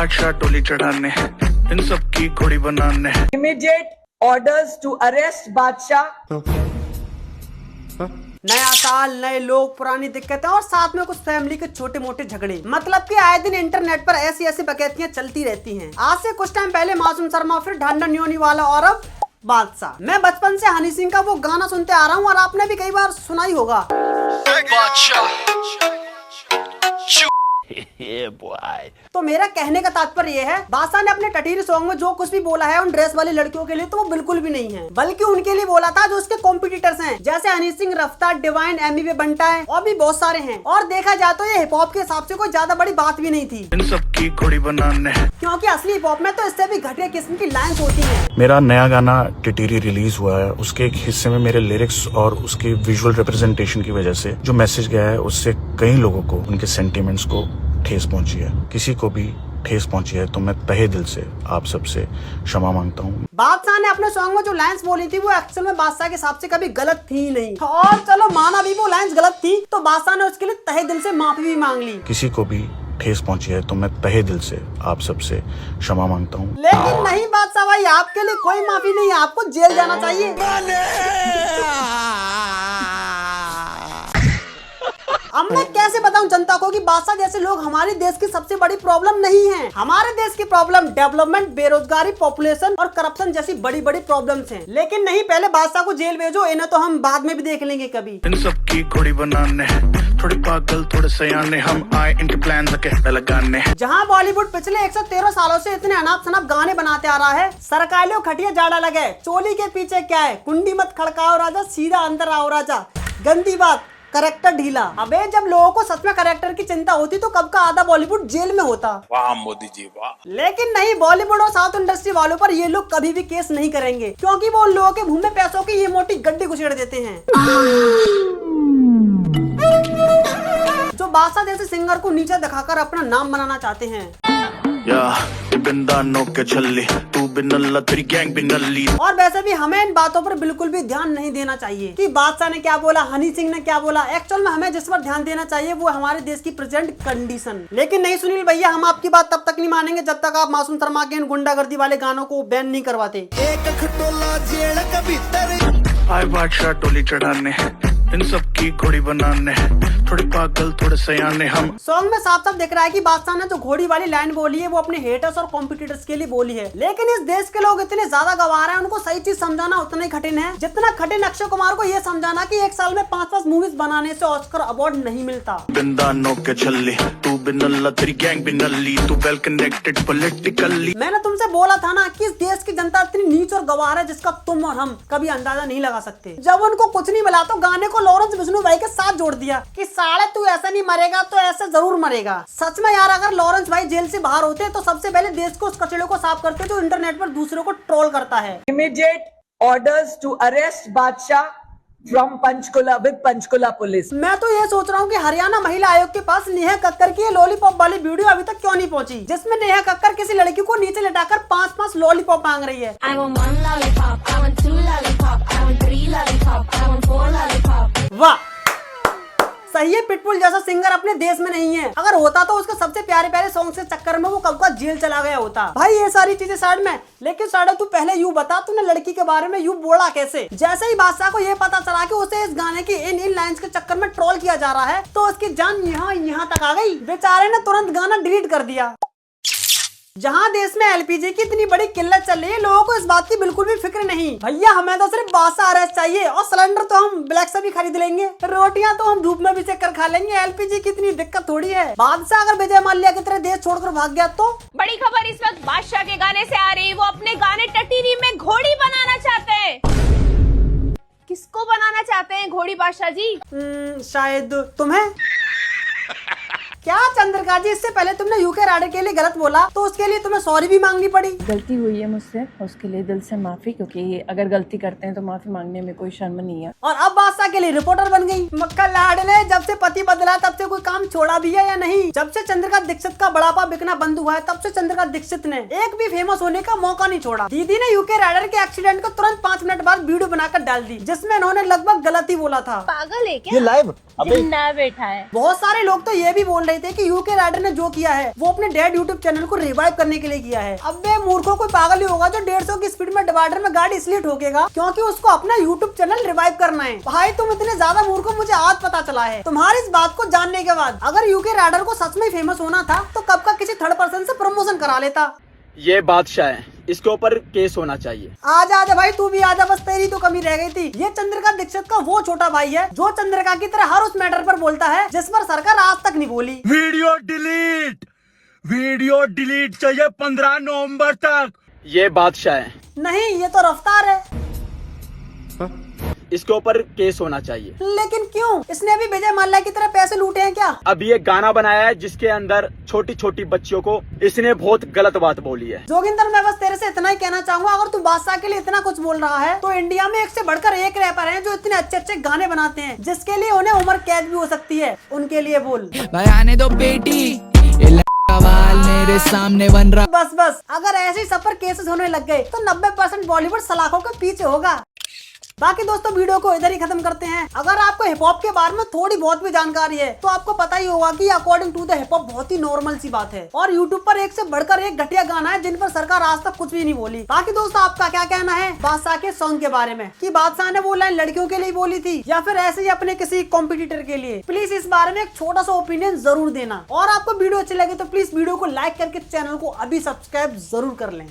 बादशाह टोली चढ़ाने, इन सब की घोड़ी बनाने। Immediate orders to arrest बादशाह। नया साल, नए लोग, पुरानी दिक्कतें और साथ में कुछ फैमिली के छोटे मोटे झगड़े। मतलब कि आए दिन इंटरनेट पर ऐसी ऐसी बकैतियां चलती रहती हैं। आज से कुछ टाइम पहले मासूम शर्मा, फिर ढंढन योनी वाला और अब बादशाह। मैं बचपन से हनी सिंह का वो गाना सुनते आ रहा हूँ और आपने भी कई बार सुना ही होगा। तो मेरा कहने का तात्पर्य ये है, बादशाह ने अपने टटीरी सॉन्ग में जो कुछ भी बोला है उन ड्रेस वाली लड़कियों के लिए तो वो बिल्कुल भी नहीं है, बल्कि उनके लिए बोला था जो उसके कॉम्पिटिटर्स हैं, जैसे हनी सिंह, रफ्तार, डिवाइन, एमी वे बंटा है और भी बहुत सारे हैं। और देखा जाए तो ये हिप हॉप के हिसाब से कोई ज्यादा बड़ी बात भी नहीं थी, इन सब की घोड़ी बनाने। क्योंकि असली हिप हॉप में तो इससे भी घटिया किस्म की लाइंस होती हैं। मेरा नया गाना टिटीरी रिलीज हुआ है, उसके एक हिस्से में मेरे लिरिक्स और उसकी विजुअल रिप्रेजेंटेशन की वजह से जो मैसेज गया है उससे कई लोगों को उनके सेंटिमेंट्स को ठेस पहुंची है। किसी को भी ठेस पहुंची है तो मैं तहे दिल से आप सबसे क्षमा मांगता हूँ। बादशाह ने अपने सॉन्ग में जो लाइंस बोली थी वो एक्चुअल में बादशाह के हिसाब से कभी गलत थी नहीं, और चलो माना भी वो लाइंस गलत थी तो बादशाह ने उसके लिए तहे दिल से माफी भी मांग ली। किसी को भी ठेस पहुंची है तो मैं तहे दिल से आप सबसे क्षमा मांगता हूँ। लेकिन नहीं बादशाह भाई, आपके लिए कोई माफी नहीं है, आपको जेल जाना चाहिए। अब मैं कैसे बताऊं जनता को कि बादशाह जैसे लोग हमारे देश की सबसे बड़ी प्रॉब्लम नहीं है। हमारे देश की प्रॉब्लम डेवलपमेंट, बेरोजगारी, पॉपुलेशन और करप्शन जैसी बड़ी बड़ी प्रॉब्लम्स हैं। लेकिन नहीं, पहले बादशाह को जेल भेजो, इन्हें तो हम बाद में भी देख लेंगे कभी। इन सब की घोड़ी बनाने, थोड़ी पागल थोड़े सयाने, हम आए इनके प्लान के लगाने। जहाँ बॉलीवुड पिछले 113 सालों से इतने अनाप शनाप गाने बनाते आ रहा है, सरकारियों खटिया जाड़ा लगे, चोली के पीछे क्या है, कुंडी मत खड़काओ राजा, सीधा अंदर आओ राजा, गंदी बात, करेक्टर ढीला। अबे जब लोगों को सच में करेक्टर की चिंता होती तो कब का आधा बॉलीवुड जेल में होता। वाह मोदी जी वाह। लेकिन नहीं, बॉलीवुड और साउथ इंडस्ट्री वालों पर ये लोग कभी भी केस नहीं करेंगे, क्योंकि वो उन लोगों के मुंह में पैसों की ये मोटी गड्डी घुसेड़ देते हैं जो बादशाह जैसे सिंगर को नीचे दिखाकर अपना नाम बनाना चाहते हैं। तू भी नल्ला, तेरी गैंग भी नल्ली। और वैसे भी हमें इन बातों पर बिल्कुल भी ध्यान नहीं देना चाहिए कि बादशाह ने क्या बोला, हनी सिंह ने क्या बोला। एक्चुअल में हमें जिस पर ध्यान देना चाहिए वो हमारे देश की प्रेजेंट कंडीशन। लेकिन नहीं सुनील भैया, हम आपकी बात तब तक नहीं मानेंगे जब तक आप मासूम शर्मा के इन गुंडागर्दी वाले गानों को बैन नहीं करवाते। आए बादशाह टोली चढ़ाने, इन सब की घोड़ी बनाने, थोड़ी पागल थोड़े सयाने। हम सॉन्ग में साफ साफ दिख रहा है कि बादशाह ने जो घोड़ी वाली लाइन बोली है वो अपने हेटर्स और कॉम्पिटिटर्स के लिए बोली है। लेकिन इस देश के लोग इतने ज्यादा गंवार हैं, उनको सही चीज समझाना उतना ही कठिन है जितना कठिन अक्षय कुमार को ये समझाना कि एक साल में 5-5 मूवीज बनाने से ऑस्कर अवार्ड नहीं मिलता। बिंदानो के छल्ली, तू भी नल्ला, तेरी गैंग भी नल्ली, तू वेल कनेक्टेड पॉलिटिकली। मैंने तुमसे बोला था ना कि इस देश की जनता इतनी नीच और गंवार है जिसका तुम और हम कभी अंदाजा नहीं लगा सकते। जब उनको कुछ नहीं मिला तो गाने को लॉरेंस विष्णु भाई के साथ जोड़ दिया कि साले तू ऐसा नहीं मरेगा तो ऐसे जरूर मरेगा। सच में यार, अगर लॉरेंस भाई जेल से बाहर होते तो सबसे पहले देश को उस कचड़े को साफ करते जो इंटरनेट पर दूसरों को ट्रोल करता है। Immediate orders to arrest बादशाह from Panchkula with Panchkula police. मैं तो ये सोच रहा हूँ कि हरियाणा महिला आयोग के पास नेहा कक्कर की ये लॉलीपॉप वाली वीडियो अभी तक क्यों नहीं पहुँची, जिसमें नेहा कक्कर किसी लड़की को नीचे लटाकर 5-5 लॉलीपॉप मांग रही है। I want 1 lollipop, I want 2 lollipop, I want 3 lollipop, I want 4 lollipop। वाह, सही है, पिटबुल जैसा सिंगर अपने देश में नहीं है। अगर होता तो उसके सबसे प्यारे प्यारे सॉन्ग के चक्कर में वो कब का जेल चला गया होता। भाई ये सारी चीजें साइड में, लेकिन साइड तू पहले यूं बता, तूने लड़की के बारे में यूं बोला कैसे? जैसे ही बादशाह को ये पता चला कि उसे इस गाने की इन लाइंस के चक्कर में ट्रोल किया जा रहा है तो उसकी जान यहाँ तक आ गई। बेचारे ने तुरंत गाना डिलीट कर दिया। जहाँ देश में एलपीजी की इतनी बड़ी किल्लत चल रही है, लोगों को इस बात की बिल्कुल भी फिक्र नहीं। भैया हमें तो सिर्फ बादशाह अरेस्ट चाहिए और सिलेंडर तो हम ब्लैक से भी खरीद लेंगे, रोटियां तो हम धूप में भी सेक कर खा लेंगे। एलपीजी की इतनी दिक्कत थोड़ी है। बादशाह अगर विजय माल्या की तरह देश छोड़कर भाग गया तो? बड़ी खबर इस वक्त बादशाह के गाने से आ रही, वो अपने गाने टटीरी में घोड़ी बनाना चाहते हैं। किसको बनाना चाहते हैं घोड़ी बादशाह जी? शायद तुम्हें। क्या चंद्रिका जी, इससे पहले तुमने यूके राडे के लिए गलत बोला तो उसके लिए तुम्हें सॉरी भी मांगनी पड़ी। गलती हुई है मुझसे, उसके लिए दिल से माफी, क्योंकि अगर गलती करते हैं तो माफी मांगने में कोई शर्म नहीं है। और अब बादशाह के लिए रिपोर्टर बन गई। मक्का लाडले, जब से पति बदला तब से कोई काम छोड़ा भी है या नहीं? जब से चंद्रिका दीक्षित का बड़ापा बिकना बंद हुआ है तब से चंद्रिका दीक्षित ने एक भी फेमस होने का मौका नहीं छोड़ा। दीदी ने यूके राइडर के एक्सीडेंट को तुरंत 5 मिनट बाद वीडियो बनाकर डाल दी, जिसमें उन्होंने लगभग गलत ही बोला था। पागल है क्या? ये लाइव जिंदा बैठा है। बहुत सारे लोग तो ये भी बोल रहे रहे थे कि यूके राइडर ने जो किया है वो अपने डेड यूट्यूब चैनल को रिवाइव करने के लिए किया है। अब वे मूर्खों कोई पागल ही होगा जो 150 की स्पीड में डिवाइडर में गाड़ी इसलिए ठोकेगा क्योंकि उसको अपना यूट्यूब चैनल रिवाइव करना है। भाई तुम इतने ज्यादा मूर्ख हो, मुझे आज पता चला है। तुम्हारी इस बात को जानने के बाद अगर यूके राइडर को सच में फेमस होना था तो कब का किसी थर्ड पर्सन से प्रमोशन करा लेता। ये बादशाह है, इसके ऊपर केस होना चाहिए। आजा आजा भाई, तू भी आजा, बस तेरी तो कमी रह गई थी। ये चंद्रिका दीक्षित का वो छोटा भाई है जो चंद्रिका की तरह हर उस मैटर पर बोलता है जिस पर सरकार आज तक नहीं बोली। वीडियो डिलीट चाहिए 15 नवंबर तक। ये बादशाह है। नहीं, ये तो रफ्तार है। इसके ऊपर केस होना चाहिए। लेकिन क्यों? इसने अभी विजय माल्या की तरह पैसे लूटे हैं क्या? अभी एक गाना बनाया है जिसके अंदर छोटी छोटी बच्चियों को इसने बहुत गलत बात बोली है। जोगिंदर, मैं बस तेरे से इतना ही कहना चाहूंगा, अगर तू बादशाह के लिए इतना कुछ बोल रहा है तो इंडिया में एक से बढ़कर एक रैपर हैं जो इतने अच्छे अच्छे गाने बनाते हैं जिसके लिए उन्हें उम्र कैद भी हो सकती है। उनके लिए बोल। आने दो बेटी, मेरे सामने बन रहा। बस बस, अगर ऐसे ही सब पर केसेस होने लग गए तो 90% बॉलीवुड सलाखों के पीछे होगा। बाकी दोस्तों वीडियो को इधर ही खत्म करते हैं। अगर आपको हिप हॉप के बारे में थोड़ी बहुत भी जानकारी है तो आपको पता ही होगा कि according to the hip hop बहुत ही नॉर्मल सी बात है और यूट्यूब पर एक से बढ़कर एक घटिया गाना है जिन पर सरकार आज तक कुछ भी नहीं बोली। बाकी दोस्तों आपका क्या कहना है बादशाह के सॉन्ग के बारे में, कि बादशाह ने वो लाइन लड़कियों के लिए बोली थी या फिर ऐसे ही अपने किसी कॉम्पिटिटर के लिए? प्लीज इस बारे में एक छोटा सा ओपिनियन जरूर देना और आपको वीडियो अच्छी लगे तो प्लीज वीडियो को लाइक करके चैनल को अभी सब्सक्राइब जरूर कर लें।